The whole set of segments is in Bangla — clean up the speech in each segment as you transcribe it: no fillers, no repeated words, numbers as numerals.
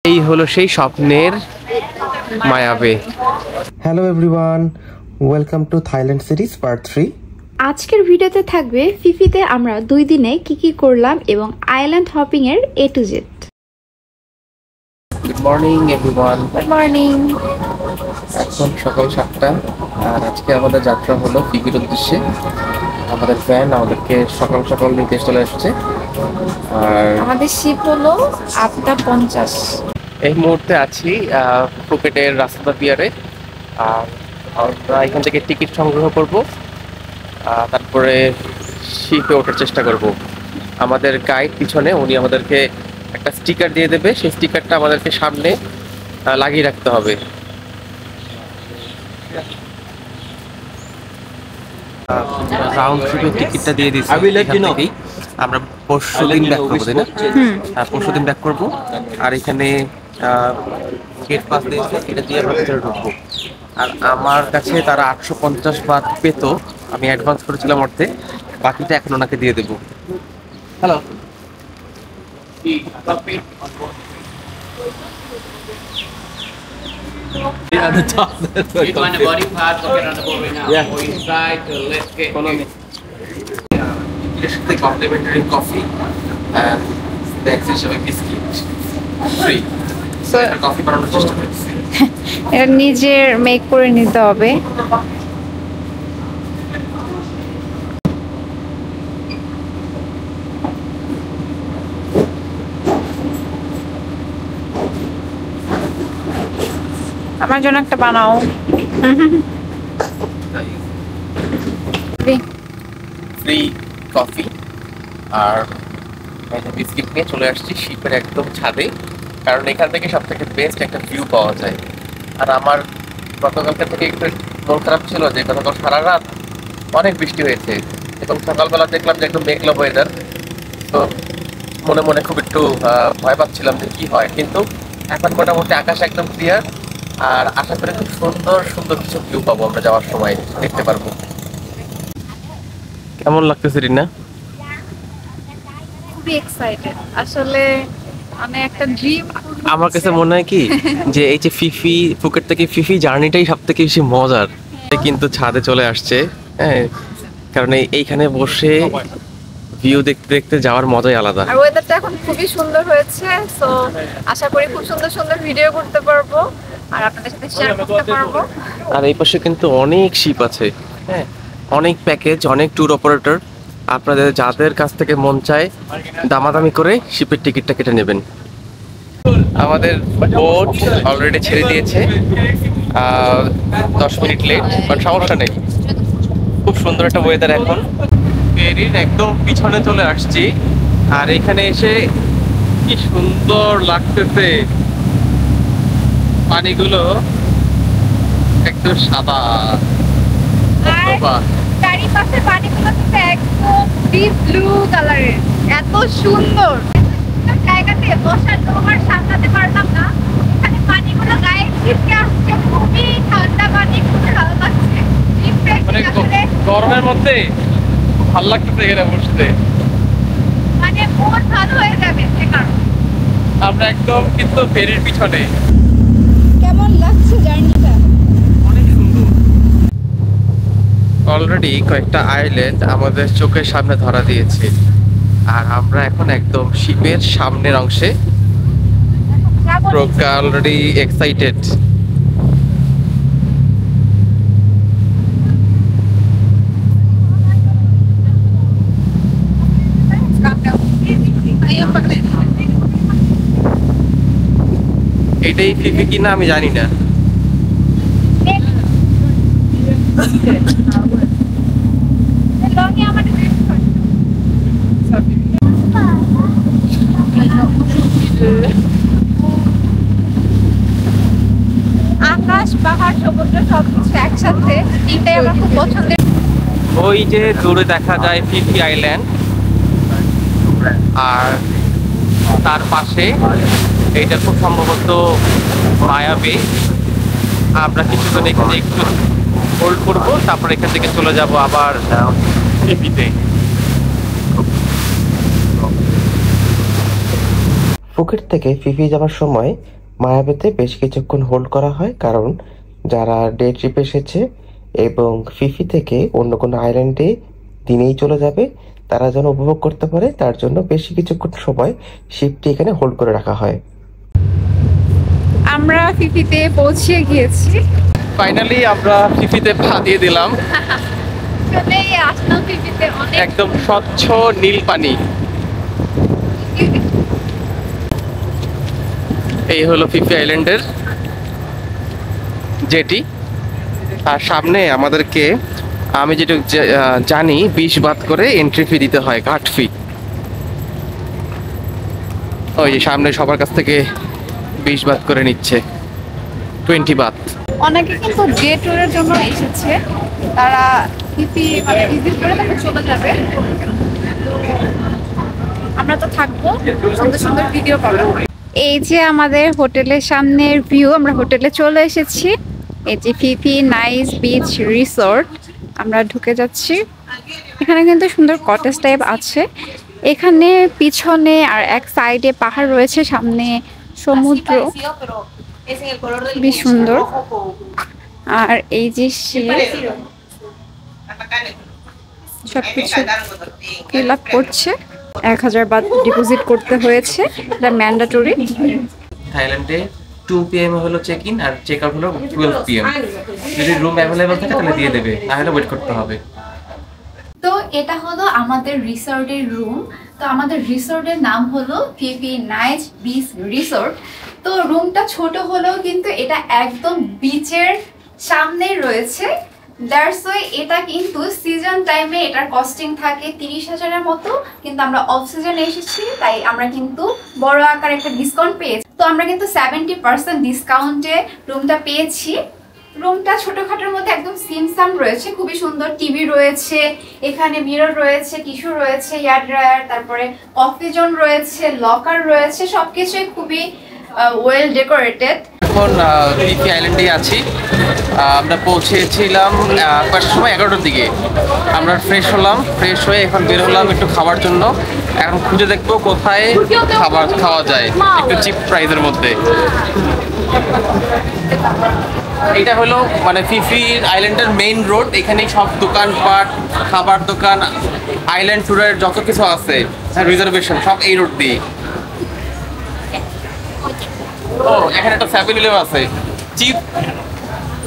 এই হলো সেই স্বপ্নের Maya Bay. Hello everyone, welcome to Thailand series part 3। আজকের ভিডিওতে থাকবে ফিফিতে আমরা 2 দিনে কি করলাম এবং আইল্যান্ড হপিং এর A to Z। Good morning everyone. Good morning. এখন সকাল 7টা আর আজকে আমাদের যাত্রা হলো ফিফির উদ্দেশ্যে। আমাদের ফ্যান আমাদেরকে সকাল সকাল নিতে চলে আসছে আর আমাদের শিপ হলো 8:50। এই মুহূর্তে আছি ফুকেটের রাস্তা পিয়ারে। আর আমরা এখান থেকে টিকিট সংগ্রহ করব, তারপরে শিপে ওঠার চেষ্টা করব। আমাদের গাইড পিছনে, উনি আমাদেরকে একটা স্টিকার দিয়ে দেবে, সেই স্টিকারটা আমাদেরকে সামনে লাগিয়ে রাখতে হবে। রাউন্ড ট্রিপের টিকিটটা দিয়ে দিচ্ছি। আমরা পরশুদিন ব্যাক করবো, তাই না? হ্যাঁ, পরশুদিন ব্যাক করবো। আর এখানে গেট পাস দিয়েছে, এটা দিয়ে আমরা ভিতরে ঢুকবো। আর আমার কাছে তারা 850 বাত পেত, আমি অ্যাডভান্স করেছিলাম অর্থে, বাকিটা এখন ওনাকে দিয়ে দেবো। Hello, On the top. You find the body part, look it on the board right now. Yeah. Go inside to lift it. follow me. এর সাথে কমপ্লিমেন্টারি কফি and স্ন্যাক্স হিসেবে বিস্কিট ফ্রি। কফি বানানোর চেষ্টা করছি। এটা নিজের মেক করে নিতে হবে। আমার জন্য একটা বানাও। ফ্রি কফি আর বিস্কিট নিয়ে চলে আসছি শিপের একদম ছাদে, কারণ এখান থেকে সব থেকে বেস্ট একটা ভিউ পাওয়া যায়। আর আমার গতকালকে থেকে একটু মন খারাপ ছিল যে গতকাল সারা রাত অনেক বৃষ্টি হয়েছে এবং সকালবেলা দেখলাম যে একদম মেঘলা ওয়েদার। তো মনে মনে খুব একটু ভয় পাচ্ছিলাম যে কি হয়, কিন্তু এখন মোটামুটি আকাশ একদম ক্লিয়ার। আর আশা করি খুব সুন্দর সুন্দর কিছু ভিউ পাবো, আমরা যাওয়ার সময় দেখতে পারবো। কেমন লাগতেছে রিনা? খুবই এক্সাইটেড, আসলে মানে একটা ড্রিম। আমার কাছে মনে হয় কি যে এই যে ফিফি ফুকেট থেকে ফিফি জার্নিটাই সব থেকে বেশি মজার। কিন্তু ছাদে চলে আসছে, হ্যাঁ, কারণ এইখানে বসে ভিউ দেখতে দেখতে যাওয়ার মজাই আলাদা। আর ওয়েদারটা এখন খুবই সুন্দর হয়েছে, সো আশা করি খুব সুন্দর সুন্দর ভিডিও করতে পারবো আর আপনাদের সাথে শেয়ার করতে পারবো। আর এই পাশে কিন্তু অনেক শিপ আছে, হ্যাঁ, অনেক প্যাকেজ, অনেক ট্যুর অপারেটর। আপনাদের যাদের কাছ থেকে মন চায় দামাদামি করে শিপের টিকিটটা কেটে নেবেন। আমাদের বোট অলরেডি ছেড়ে দিয়েছে, 10 মিনিট লেট, বাট সমস্যা নেই। খুব সুন্দর একটা ওয়েদার এখন। ফেরির একদম পিছনে চলে আসছি আর এখানে এসে কি সুন্দর লাগতেছে, পানিগুলো একদম সাদা। চারিপাশে পানিগুলো কিন্তু একদম ডিপ ব্লু কালারের, এত সুন্দর জায়গাতে বসার তোমার সামলাতে পারলাম না। এখানে পানিগুলো গায়ে ছিটকে আসছে, খুবই ঠান্ডা পানি, খুবই ভালো লাগছে। মানে গরমের মধ্যে ভালো লাগতেছে এখানে বসতে, মানে মন ভালো হয়ে যাবে। আমরা একদম কিন্তু ফেরির পিছনে। কেমন লাগছে জার্নিটা? অনেক সুন্দর। অলরেডি কয়েকটা আইল্যান্ড আমাদের চোখের সামনে ধরা দিয়েছে আর আমরা এখন একদম শিপের সামনের অংশে। প্রজ্ঞা অলরেডি এক্সাইটেড। এটাই ফিফি কিনা আমি জানি না। আকাশ, পাহাড়, সমুদ্র সবকিছু একসাথে, এটাই আমার খুব পছন্দের। ওই যে দূরে দেখা যায় ফিফি আইল্যান্ড আর তার পাশে এইটা খুব সম্ভবত মায়াবী। আমরা কিছুক্ষণ এখানে একটু হোল্ড করবো, তারপর এখান থেকে চলে যাব আবার ফিফিতে। ফুকেট থেকে ফিফি যাওয়ার সময় মায়াবেতে বেশ কিছুক্ষণ হোল্ড করা হয়, কারণ যারা ডে ট্রিপে এসেছে এবং ফিফি থেকে অন্য কোনো আইল্যান্ডে দিনেই চলে যাবে তারা যেন উপভোগ করতে পারে, তার জন্য বেশ কিছুক্ষণ সময় শিপটি এখানে হোল্ড করে রাখা হয়। আমরা ফিফিতে পৌঁছে গিয়েছি। ফাইনালি আমরা ফিফিতে পা দিয়ে দিলাম। চলে আসলাম ফিফিতে, অনেক একদম স্বচ্ছ নীল পানি। এই হলো ফিফি আইল্যান্ডের জেটি। আর সামনে আমাদেরকে, আমি যেটা জানি, 20 বাত করে এন্ট্রি ফি দিতে হয়, ঘাট ফি। ওই যে সামনে সবার কাছ থেকে 20 বাত করে নিচ্ছে, 20 বাত। অনেকে কিন্তু ডে ট্যুরের জন্য এসেছে, তারা ফিফি মানে ভিজিট করে তারপর চলে যাবে। তো আমরা তো থাকবো, সুন্দর সুন্দর ভিডিও পাবো। এই যে আমাদের হোটেলের সামনের ভিউ, আমরা হোটেলে চলে এসেছি। এই যে ফিফি নাইস বিচ রিসোর্ট, আমরা ঢুকে যাচ্ছি। এখানে কিন্তু সুন্দর কটেজ টাইপ আছে, এখানে পিছনে আর এক সাইডে পাহাড় রয়েছে, সামনে সমুদ্র, বেশ সুন্দর। আর এই যে সবকিছু ফিল আপ করছে, 1000 বাত ডিপোজিট করতে হয়েছে, এটা ম্যান্ডেটরি। থাইল্যান্ডে 2 PM হলো চেক ইন আর চেক আউট হলো 12 PM। যদি রুম অ্যাভেলেবল থাকে তাহলে দিয়ে দেবে, না হলে ওয়েট করতে হবে। তো এটা হলো আমাদের রিসর্টের রুম। তো আমাদের রিসর্টের নাম হলো ফিফি নাইস বিচ রিসর্ট। তো রুমটা ছোট হলেও কিন্তু এটা একদম বিচের সামনেই রয়েছে। দ্যাটস ওয়াই এটা কিন্তু সিজন টাইমে এটার কস্টিং থাকে 30,000-এর মতো, কিন্তু আমরা অফ সিজনে এসেছি তাই আমরা কিন্তু বড় আকার একটা ডিসকাউন্ট পেয়েছি। তো আমরা কিন্তু 70% ডিসকাউন্টে রুমটা পেয়েছি। রুমটা ছোটখাটোর মধ্যে একদম সিমসাম রয়েছে, খুবই সুন্দর। টিভি রয়েছে, এখানে মিরর রয়েছে, টিস্যু রয়েছে, হেয়ার ড্রায়ার, তারপরে কফি জোন রয়েছে, লকার রয়েছে, সবকিছুই খুবই ওয়েল ডেকোরেটেড। এখন ফিফি আইল্যান্ডে আছি। আমরা পৌঁছেছিলাম কয়টার সময়, 11টার দিকে। আমরা ফ্রেশ হলাম, ফ্রেশ হয়ে এখন বের হলাম একটু খাবার জন্য। এখন খুঁজে দেখবো কোথায় খাবার খাওয়া যায় একটু চিপ প্রাইসের মধ্যে। এটা হলো মানে ফিফি আইল্যান্ডের মেইন রোড, এখানেই সব দোকানপাট, খাবার দোকান, আইল্যান্ড ট্যুরের যত কিছু আছে, রিজার্ভেশন সব এই রোড দিয়ে। ও এখানে একটা 7-Eleven আছে, চিপ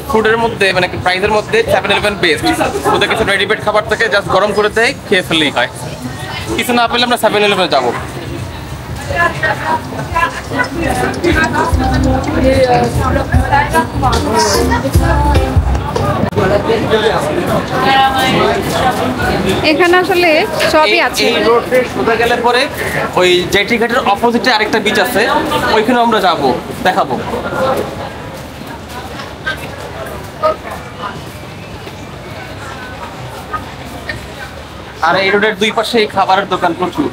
ফুডের মধ্যে মানে প্রাইসের মধ্যে 7-Eleven বেস্ট। ওদের কিছু রেডিমেড খাবার থেকে জাস্ট গরম করে দেয়, খেয়ে ফেললেই হয়। কিছু না পেলে আমরা 7-Eleven যাবো। এখানে আসলে সবই আছে। এই রোডে সোজা গেলে পরে ওই জেটি ঘাটের অপোজিটে আরেকটা বিচ আছে, ওইখানে আমরা যাবো, দেখাবো। আর এই রোডের দুই পাশে এই খাবারের দোকান প্রচুর,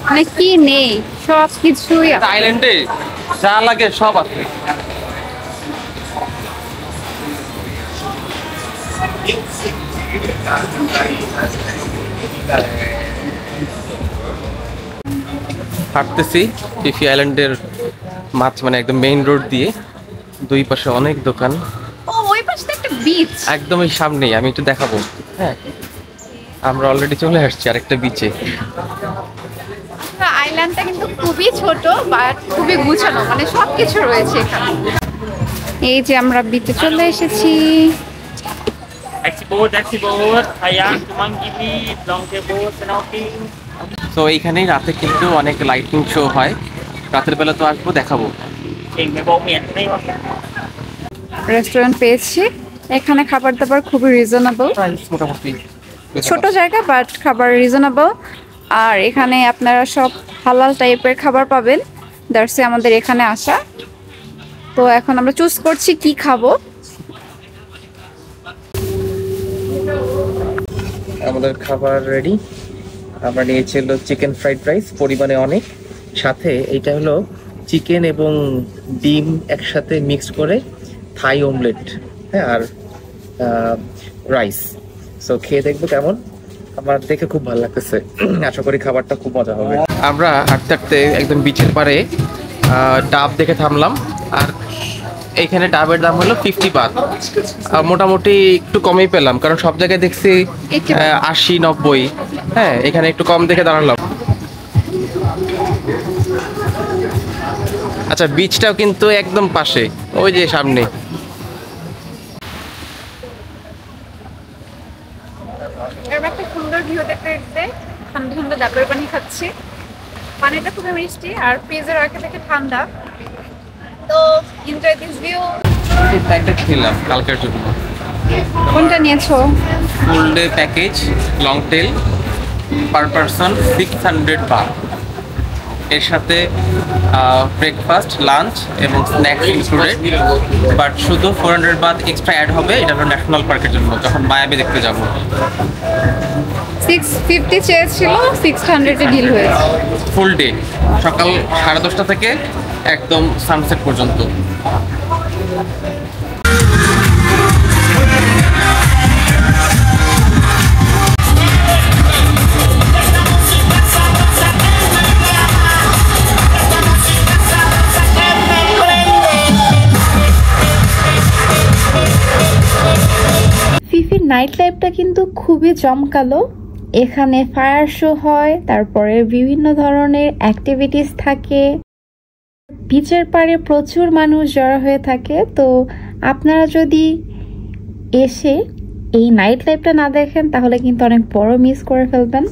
মানে কি নেই, সব কিছুই আইল্যান্ডে যা লাগে সব আছে। হাঁটতেছি ফিফি আইল্যান্ডের মাছ মানে একদম মেইন রোড দিয়ে, দুই পাশে অনেক দোকান। ও ওই পাশে একটা বিচ একদম এই সামনেই, আমি একটু দেখাবো। হ্যাঁ, আমরা অলরেডি চলে আসছি আরেকটা বিচে। আইল্যান্ডটা কিন্তু খুবই ছোট বাট খুবই গুছানো, মানে সবকিছু রয়েছে এখানে। এই যে আমরা বিচে চলে এসেছি। Taxi boat, kayak, tumangili, donkey boat, snorkeling. তো এইখানেই রাতে কিন্তু অনেক লাইটিং শো হয়, রাতের বেলা তো আসবো, দেখাবো। রেস্টুরেন্ট পেয়েছি, এখানে খাবার দাবার খুবই রিজনেবল, মোটামুটি ছোট জায়গা বাট খাবার রিজনেবল। আর এখানে আপনারা সব হালাল টাইপের খাবার পাবেন, দ্যাটস আমাদের এখানে আসা। তো এখন আমরা চুজ করছি কি খাবো। আমাদের খাবার রেডি। আমরা নিয়েছি হলো চিকেন ফ্রাইড রাইস, পরিমাণে অনেক, সাথে এইটা হলো চিকেন এবং ডিম একসাথে মিক্স করে থাই অমলেট, হ্যাঁ, আর রাইস। সো খেয়ে দেখবো কেমন। আমার দেখে খুব ভালো লাগতেছে। আশা করি খাবারটা খুব মজা হবে। আমরা হাঁটতে হাঁটতে একদম বিচের পাড়ে ডাব দেখে থামলাম। আর এইখানে ডাবের দাম হলো 50 বাত। মোটামুটি একটু কমই পেলাম, কারণ সব জায়গায় দেখছি 80-90। হ্যাঁ, এখানে একটু কম দেখে দাঁড়ালাম। আচ্ছা, বিচটাও কিন্তু একদম পাশে, ওই যে সামনে। এরকম একটা সুন্দর ভিউ দেখতে দেখতে ঠান্ডা ঠান্ডা ডাবের পানি খাচ্ছি। পানিটা খুবই মিষ্টি আর ফ্রিজের আগে থেকে ঠান্ডা। তো এনজয় দিস ভিউ। এই প্যাকেট নিলাম কালকের জন্য। কোনটা নিয়েছো? Full day package long tail, per person 600 baht. এর সাথে ব্রেকফাস্ট, লাঞ্চ এবং স্ন্যাক্স ইনক্লুডেড। বাট শুধু 400 বাত এক্সট্রা অ্যাড হবে, এটা হলো ন্যাশনাল পার্কের জন্য, যখন মায়াবী দেখতে যাব। 650 চেয়েছিল, 600 এ ডিল হয়েছে। ফুল ডে, সকাল 10:30 থেকে একদম সানসেট পর্যন্ত। ফিফির নাইট লাইফটা কিন্তু খুবই জমকালো। এখানে ফায়ার শো হয়, তারপরে বিভিন্ন ধরনের অ্যাক্টিভিটিস থাকে, বিচের পাড়ে প্রচুর মানুষ জড়ো হয়ে থাকে। তো আপনারা যদি এসে এই নাইট লাইফটা না দেখেন তাহলে কিন্তু অনেক বড় মিস করে ফেলবেন।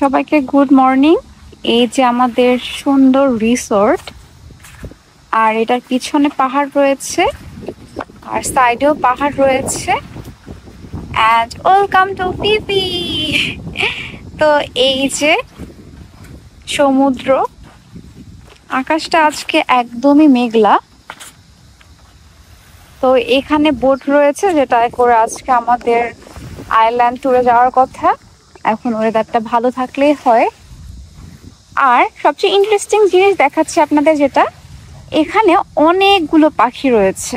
সবাইকে গুড মর্নিং। এই যে আমাদের সুন্দর রিসোর্ট, আর এটার পিছনে পাহাড় রয়েছে আর সাইডেও পাহাড় রয়েছে। And welcome to Phi Phi. তো এই যে সমুদ্র, আকাশটা আজকে একদমই মেঘলা। তো এখানে বোট রয়েছে, যেটা করে আজকে আমাদের আইল্যান্ড ট্যুরে যাওয়ার কথা। এখন ওয়েদারটা ভালো থাকলেই হয়। আর সবচেয়ে ইন্টারেস্টিং জিনিস দেখাচ্ছি আপনাদের, যেটা এখানে অনেকগুলো পাখি রয়েছে,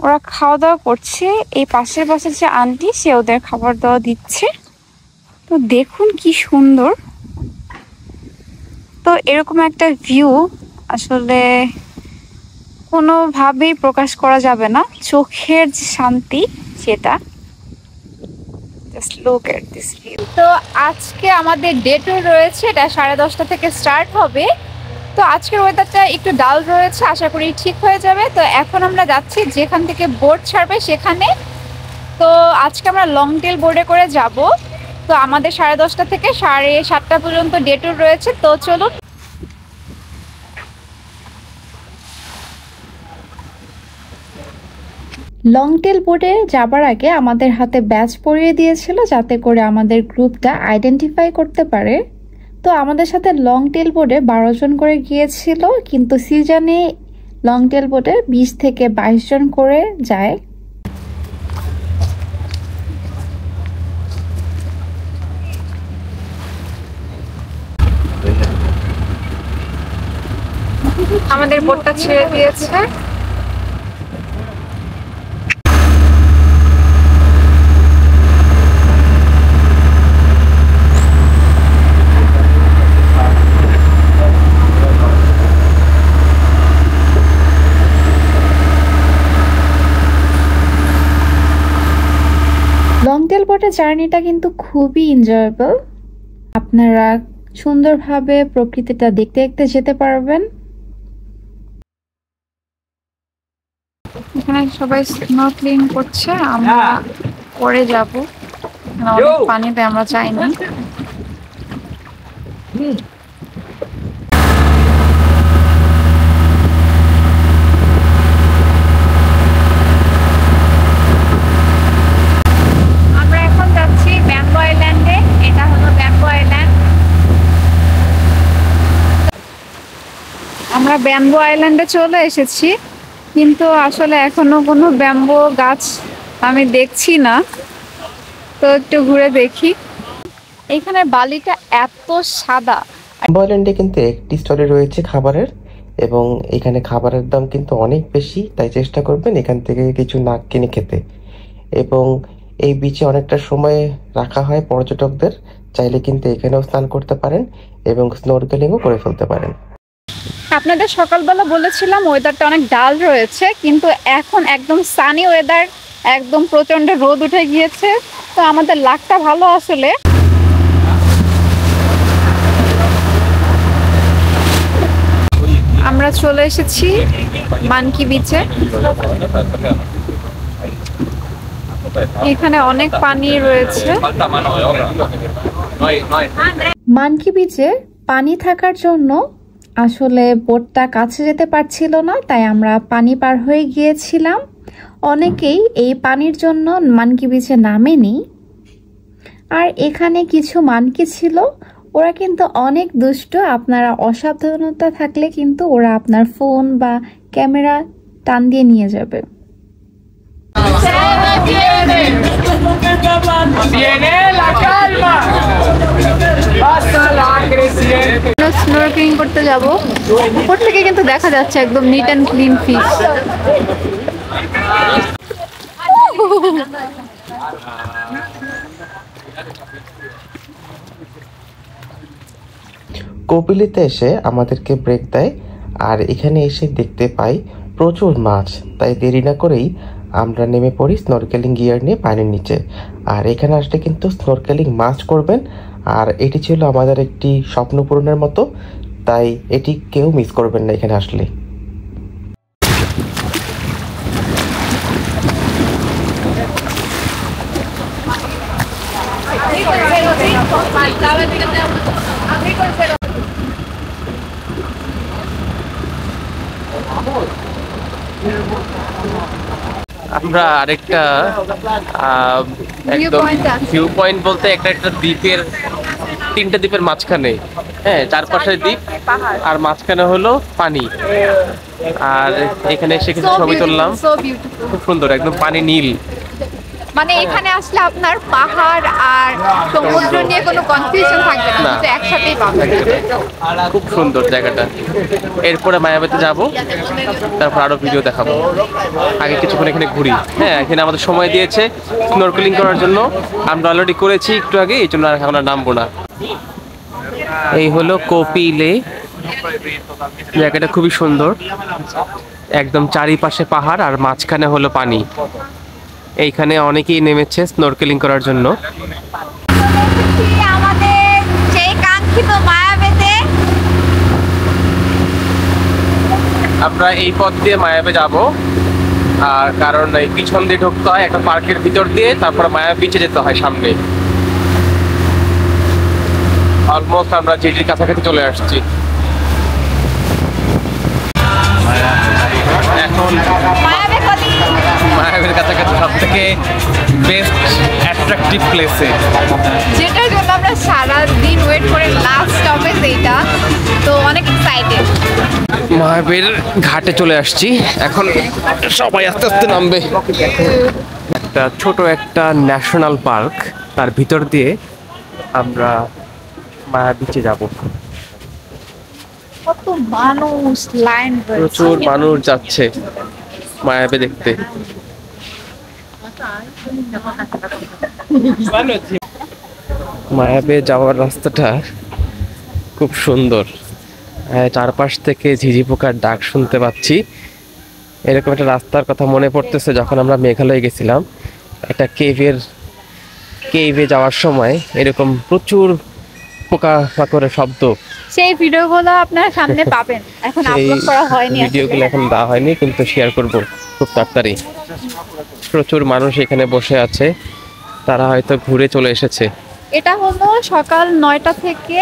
ওরা খাওয়া দাওয়া করছে। এই পাশের পাশে যে আন্টি, সে ওদের খাবার দাওয়া দিচ্ছে। তো দেখুন কি সুন্দর। তো এরকম একটা ভিউ আসলে কোনোভাবেই প্রকাশ করা যাবে না। চোখের যে শান্তি সেটা। তো আজকে আমাদের ডে ট্যুর রয়েছে, এটা 10:30 থেকে স্টার্ট হবে। তো আজকের ওয়েদারটা একটু ডাল রয়েছে, আশা করি ঠিক হয়ে যাবে। তো এখন আমরা যাচ্ছি যেখান থেকে বোট ছাড়বে সেখানে। তো আজকে আমরা লং টেল বোর্ডে করে যাব। তো আমাদের 10:30 থেকে 7:30 পর্যন্ত ডে ট্যুর রয়েছে। তো চলুন। লং টেল বোর্ডে যাবার আগে আমাদের হাতে ব্যাচ পরিয়ে দিয়েছিল, যাতে করে আমাদের গ্রুপটা আইডেন্টিফাই করতে পারে। তো আমাদের সাথে লং টেল বোর্ডে 12 জন করে গিয়েছিল, কিন্তু সিজনে লং টেল বোর্ডে 20 থেকে 22 জন করে যায়। আমাদের বোটটা ছেড়ে দিয়েছে। লং টেল বোটের জার্নিটা কিন্তু খুবই এনজয়েবল। আপনারা সুন্দরভাবে প্রকৃতিটা দেখতে দেখতে যেতে পারবেন। এখানে সবাই স্নর্কেলিং করছে, আমরা পরে যাব, পানিতে আমরা যাইনি। আমরা এখন যাচ্ছি ব্যাম্বো আইল্যান্ডে। এটা হলো ব্যাম্বো আইল্যান্ড। আমরা ব্যাম্বো আইল্যান্ডে চলে এসেছি, কিন্তু আসলে এখনো কোনো ব্যাম্বো গাছ আমি দেখছি না, তো একটু ঘুরে দেখি। এখানে বালিটা এত সাদা। আইল্যান্ডে কিন্তু একটি স্টলে রয়েছে খাবারের, এবং এখানে খাবারের দাম কিন্তু অনেক বেশি, তাই চেষ্টা করবেন এখান থেকে কিছু না কিনে খেতে। এবং এই বিচে অনেকটা সময় রাখা হয় পর্যটকদের, চাইলে কিন্তু এখানেও স্নান করতে পারেন এবং স্নোরকেলিংও করে ফেলতে পারেন। আপনাদের সকালবেলা বলেছিলাম ওয়েদারটা অনেক ডাল রয়েছে, কিন্তু এখন একদম সানি ওয়েদার, একদম প্রচন্ড রোদ উঠে গিয়েছে। তো আমাদের লাকটা ভালো আসলে। আমরা চলে এসেছি মানকি বিচে। এখানে অনেক পানি রয়েছে। মানকি বিচে পানি থাকার জন্য আসলে বোটটা কাছে যেতে পারছিল না, তাই আমরা পানি পার হয়ে গিয়েছিলাম। অনেকেই এই পানির জন্য মানকি বিচে নামেনি। আর এখানে কিছু মানকি ছিল, ওরা কিন্তু অনেক দুষ্ট। আপনারা অসাবধানতা থাকলে কিন্তু ওরা আপনার ফোন বা ক্যামেরা টান দিয়ে নিয়ে যাবে। স্নোরকেলিং করতে যাব, উপর থেকে কিন্তু দেখা যাচ্ছে একদম নিট অ্যান্ড ক্লিন ফিশ। কপিলিতে এসে আমাদেরকে ব্রেক দেয়, আর এখানে এসে দেখতে পাই প্রচুর মাছ, তাই দেরি না করেই আমরা নেমে পড়ি স্নরকেলিং গিয়ার নিয়ে পানির নিচে। আর এখানে আসলে কিন্তু স্নরকেলিং মাস্ট করবেন, আর এটি ছিল আমাদের একটি স্বপ্ন পূরণের মতো, তাই এটি কেউ মিস করবেন না এখানে আসলে। আমরা আরেকটা একদম ভিউ পয়েন্ট বলতে একটা দ্বীপের, তিনটা দ্বীপের মাঝখানে, হ্যাঁ, চারপাশে দ্বীপ আর মাঝখানে হলো পানি। আর এখানে এসে কিছু ছবি তুললাম, খুব সুন্দর, একদম পানি নীল। মানে এখানে আসলে আপনার পাহাড় আর সমুদ্র নিয়ে কোনো কনফিউশন থাকবে না, দুটো একসাথেই পাবেন। খুব সুন্দর জায়গাটা। এরপরে মায়াবতীতে যাব, তারপর আরো ভিডিও দেখাবো। আগে কিছুক্ষণ এখানে ঘুরি। হ্যাঁ, এখানে আমাদের সময় দিয়েছে স্নরকেলিং করার জন্য, আমরা অলরেডি করেছি একটু আগে, এই জন্য আর এখন আর নামবো না। এই হলো কপিলে, জায়গাটা খুবই সুন্দর, একদম চারিপাশে পাহাড় আর মাঝখানে হলো পানি। এইখানে অনেকেই নেমেছে স্নরকেলিং করার জন্য। আমাদের সেই কাঙ্ক্ষিত মায়াবেতে আমরা এই পথ দিয়ে মায়াবে যাব, আর কারণ এই পিছন দিয়ে ঢুকতে হয় একটা পার্কের ভিতর দিয়ে, তারপর মায়া বিচে যেতে হয় সামনে। অলমোস্ট আমরা জেটির কাছাকাছি চলে আসছি। এখন মায়াবের কাছাকাছি সব থেকে বেস্ট অ্যাট্রাকটিভ প্লেসে, যেটার জন্য আমরা সারা দিন ওয়েট করে লাস্ট স্টপেজ এইটা, তো অনেক এক্সাইটেড। মায়াবের ঘাটে চলে আসছি, এখন সবাই আস্তে আস্তে নামবে। একটা ছোট একটা ন্যাশনাল পার্ক, তার ভিতর দিয়ে আমরা মায়া বিচে যাব। কত মানুষ, লাইন রয়েছে, প্রচুর মানুষ যাচ্ছে মায়াবে দেখতে। মায়াবে যাওয়ার রাস্তাটা খুব সুন্দর, চারপাশ থেকে ঝিঝি পোকার ডাক শুনতে পাচ্ছি। এরকম একটা রাস্তার কথা মনে পড়তেছে যখন আমরা মেঘালয়ে গেছিলাম, একটা কেভে যাওয়ার সময় এরকম প্রচুর পোকা মাকড়ের শব্দ। সেই ভিডিওগুলো আপনারা সামনে পাবেন, এখন আপলোড করা হয়নি। ভিডিওগুলো এখন দেওয়া হয়নি, কিন্তু শেয়ার করব খুব তাড়াতাড়ি। প্রচুর মানুষ এখানে বসে আছে, তারা হয়তো ঘুরে চলে এসেছে। এটা হলো সকাল 9টা থেকে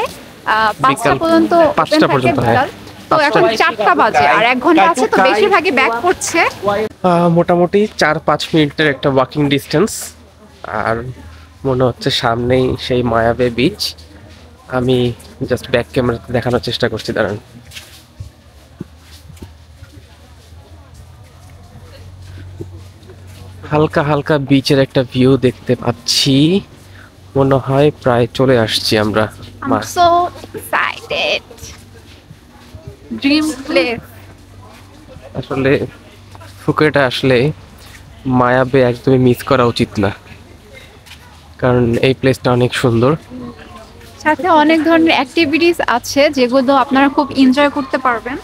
5টা পর্যন্ত, 5টা পর্যন্ত, হ্যাঁ। তো এখন 4টা বাজে, আর 1 ঘন্টা আছে, তো বেশিরভাগই ব্যাক করছে। মোটামুটি 4-5 মিনিটের একটা ওয়াকিং ডিস্টেন্স, আর মনে হচ্ছে সামনেই সেই মায়াবে বিচ। আমি জাস্ট ব্যাক ক্যামেরাতে দেখানোর চেষ্টা করছি, দাঁড়ান। হালকা হালকা বিচের একটা ভিউ দেখতে পাচ্ছি, মনে হয় প্রায় চলে আসছি আমরা। I'm so excited. Dream place. আসলে ফুকেটে আসলে মায়া বে একদমই মিস করা উচিত না, কারণ এই প্লেসটা অনেক সুন্দর। সাথে অনেক ধরনের অ্যাক্টিভিটিস আছে যেগুলো আপনারা খুব এনজয় করতে পারবেন।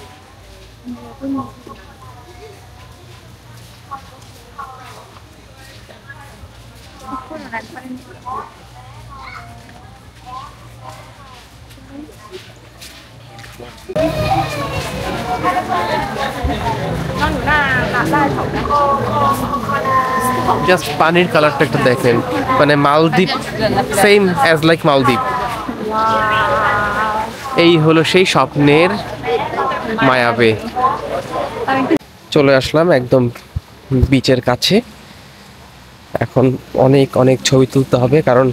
জাস্ট পানির কালারটা একটা দেখেন, মানে মালদ্বীপ, সেম অ্যাজ লাইক মালদ্বীপ। এই হলো সেই স্বপ্নের মায়া বে। চলে আসলাম একদম বিচের কাছে। এখন অনেক অনেক ছবি তুলতে হবে, কারণ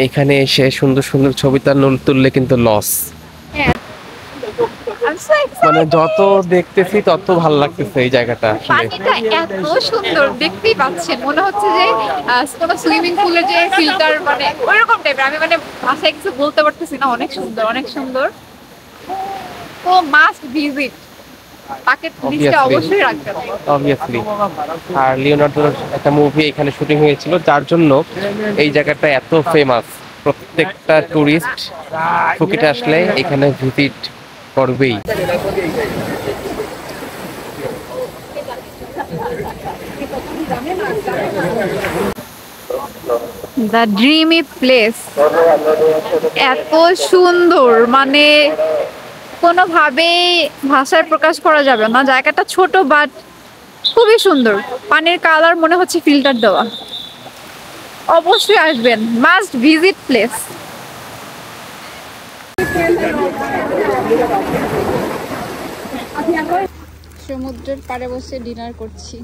এইখানে এসে সুন্দর সুন্দর ছবি তুললে কিন্তু লস। I'm so excited. মানে যত দেখতেছি তত ভালো লাগতেছে এই জায়গাটা আসলে। পানিটা এত সুন্দর, দেখতেই পাচ্ছেন মনে হচ্ছে যে কোনো সুইমিং পুলের যে ফিল্টার, মানে ওইরকম টাইপের। আমি মানে ভাষায় কিছু বলতে পারতেছি না। অনেক সুন্দর, অনেক সুন্দর। তো মাস্ট ভিজিট, বাকেট লিস্টে অবশ্যই রাখবেন। অবভিয়াসলি। আর লিওনার্দোর একটা মুভি এখানে শুটিং হয়েছিল, যার জন্য এই জায়গাটা এত ফেমাস। প্রত্যেকটা টুরিস্ট ফুকেটে আসলে এখানে ভিজিট করবেই। দ্য ড্রিমি প্লেস এত সুন্দর, মানে কোনোভাবেই ভাষায় প্রকাশ করা যাবে না। জায়গাটা ছোট বাট খুবই সুন্দর। পানির কালার মনে হচ্ছে ফিল্টার দেওয়া। অবশ্যই আসবেন, মাস্ট ভিজিট প্লেস। সমুদ্রের পাড়ে বসে ডিনার করছি।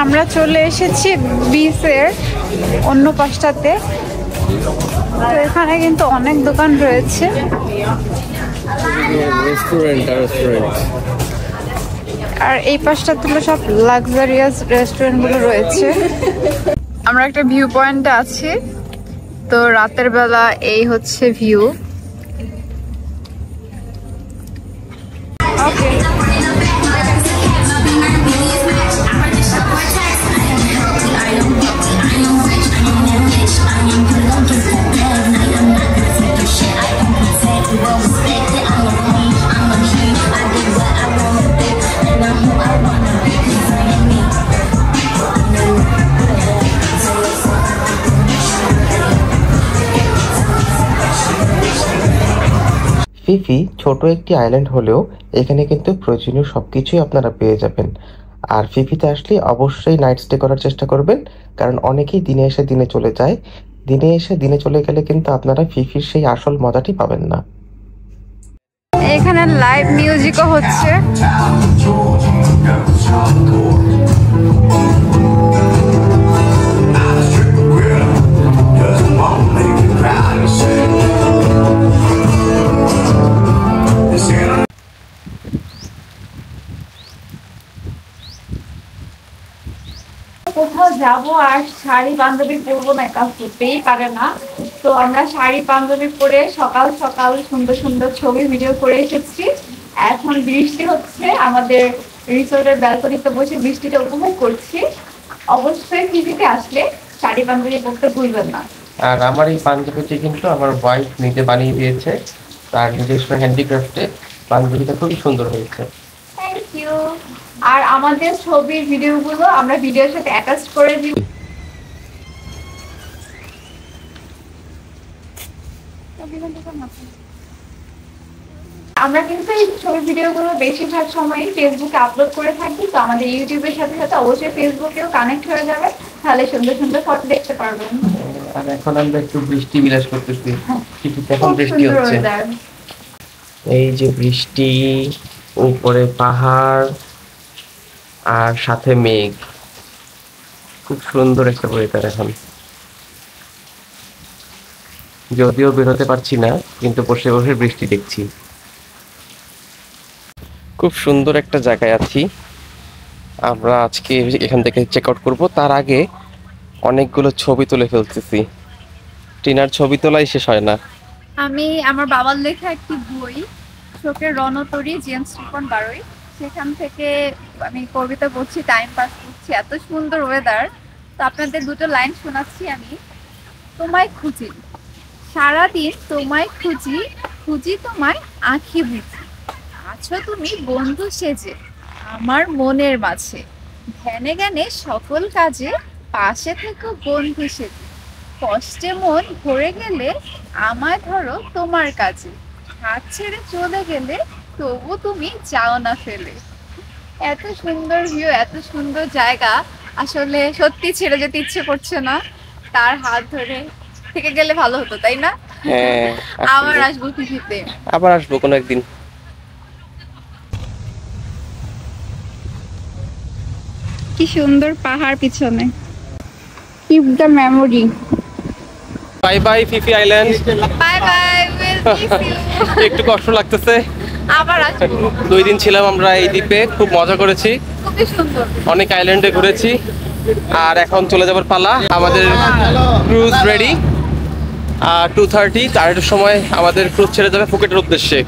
আমরা চলে এসেছি বিচের অন্য পাশটাতে। তো এখানে কিন্তু অনেক দোকান রয়েছে। আর এই পাশটাতে সব লাক্সারিয়াস রেস্টুরেন্টগুলো রয়েছে। আমরা একটা ভিউ পয়েন্টে আছি। তো রাতের বেলা এই হচ্ছে ভিউ। ফিফি ছোট একটি আইল্যান্ড হলেও এখানে কিন্তু প্রয়োজনীয় সবকিছুই আপনারা পেয়ে যাবেন। আর ফিফিতে আসলে অবশ্যই নাইট স্টে করার চেষ্টা করবেন, কারণ অনেকেই দিনে এসে দিনে চলে যায়। দিনে এসে দিনে চলে গেলে কিন্তু আপনারা ফিফির সেই আসল মজাটি পাবেন না। এখানে লাইভ মিউজিকও হচ্ছে। কোথাও যাবো আর শাড়ি পাঞ্জাবি পরবো না, কাজ করতেই পারে না। তো আমরা শাড়ি পাঞ্জাবি পরে সকাল সকাল সুন্দর সুন্দর ছবি ভিডিও করে এসেছি। এখন বৃষ্টি হচ্ছে, আমাদের রিসোর্টের ব্যালকনিতে বসে বৃষ্টিটা উপভোগ করছি। অবশ্যই ফিজিতে আসলে শাড়ি পাঞ্জাবি পরতে ভুলবেন না। আর আমার এই পাঞ্জাবিটি কিন্তু আমার ওয়াইফ নিজে বানিয়ে দিয়েছে, তার নিজস্ব হ্যান্ডিক্রাফটে। পাঞ্জাবিটা খুবই সুন্দর হয়েছে। Thank you. আর আমাদের ছবির ভিডিওগুলো আমরা ভিডিওর সাথে অ্যাটাচ করে দিই। আমরা কিন্তু এই ছবি ভিডিওগুলো বেশিরভাগ সময় ফেসবুকে আপলোড করে থাকি। তো আমাদের ইউটিউবের সাথে সাথে অবশ্যই ফেসবুকেও কানেক্ট হয়ে যাবে, তাহলে সুন্দর সুন্দর ফটো দেখতে পারবেন। আর এখন আমরা একটু বৃষ্টি বিলাস করতেছি। এখন বৃষ্টি হচ্ছে, এই যে বৃষ্টি, উপরে পাহাড় আর সাথে মেঘ। খুব সুন্দর একটা ওয়েদার এখন। যদিও বেরোতে পারছি না, কিন্তু বসে বসে বৃষ্টি দেখছি। খুব সুন্দর একটা জায়গায় আছি। আমরা আজকে এখান থেকে চেক আউট করবো, তার আগে অনেকগুলো ছবি তুলে ফেলতেছি। টিনার ছবি তোলাই শেষ হয় না। আমি আমার বাবার লেখা একটি বই, শোকের রণতরী, জেমস রিপন বারোই, সেখান থেকে আমি কবিতা পড়ছি, টাইম পাস করছি। এত সুন্দর ওয়েদার। তো আপনাদের দুটো লাইন শোনাচ্ছি আমি। তোমায় খুঁজি, সারাদিন তোমায় খুঁজি, খুঁজি তোমায় আঁখি বুঝি, আছো তুমি বন্ধু সেজে আমার মনের মাঝে, ধ্যানে জ্ঞানে সকল কাজে পাশে থেকো বন্ধু সেজে, কষ্টে মন ভরে গেলে আমায় ধরো তোমার কাছে, হাত ছেড়ে চলে গেলে তবু তুমি যাও না ফেলে। এত সুন্দর ভিউ, এত সুন্দর জায়গা, আসলে সত্যি ছেড়ে যেতে ইচ্ছে করছে না। তার হাত ধরে থেকে গেলে ভালো হতো, তাই না? হ্যাঁ, আবার আসবো ফিফিতে। আবার আসবো কোনো একদিন। কি সুন্দর পাহাড় পিছনে। Keep the memory. Bye bye Phi Phi island. Bye bye, will miss you. একটু কষ্ট লাগতেছে। আবার আসবো। 2 দিন ছিলাম আমরা এই দ্বীপে, খুব মজা করেছি, খুবই সুন্দর। অনেক আইল্যান্ডে ঘুরেছি। আর এখন চলে যাবার পালা। আমাদের ক্রুজ রেডি। 2:30 সময় আমাদের ক্রুজ ছেড়ে যাবে ফুকেটের উদ্দেশ্যে।